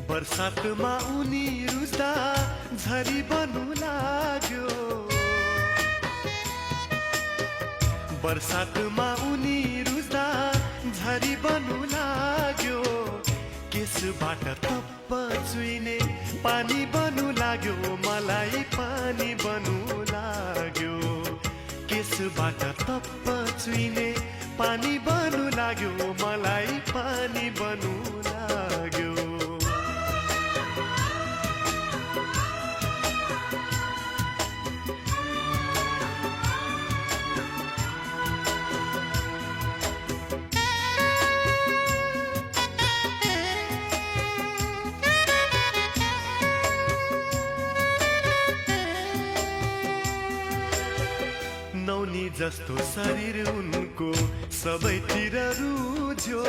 बरसातमा उनी रुस्दा झरी बन्नु लाग्यो। बरसातमा उनी रुस्दा झरी बन्नु लाग्यो। केसबाट तप्प चुइने पानी बन्नु लाग्यो, मलाई पानी बन्नु लाग्यो। केसबाट तप्प चुइने पानी बन्नु लाग्यो, मलाई पानी बन्नु लाग्यो। नौनी जस्तो शरीर उनको सबैतिर रुझ्यो।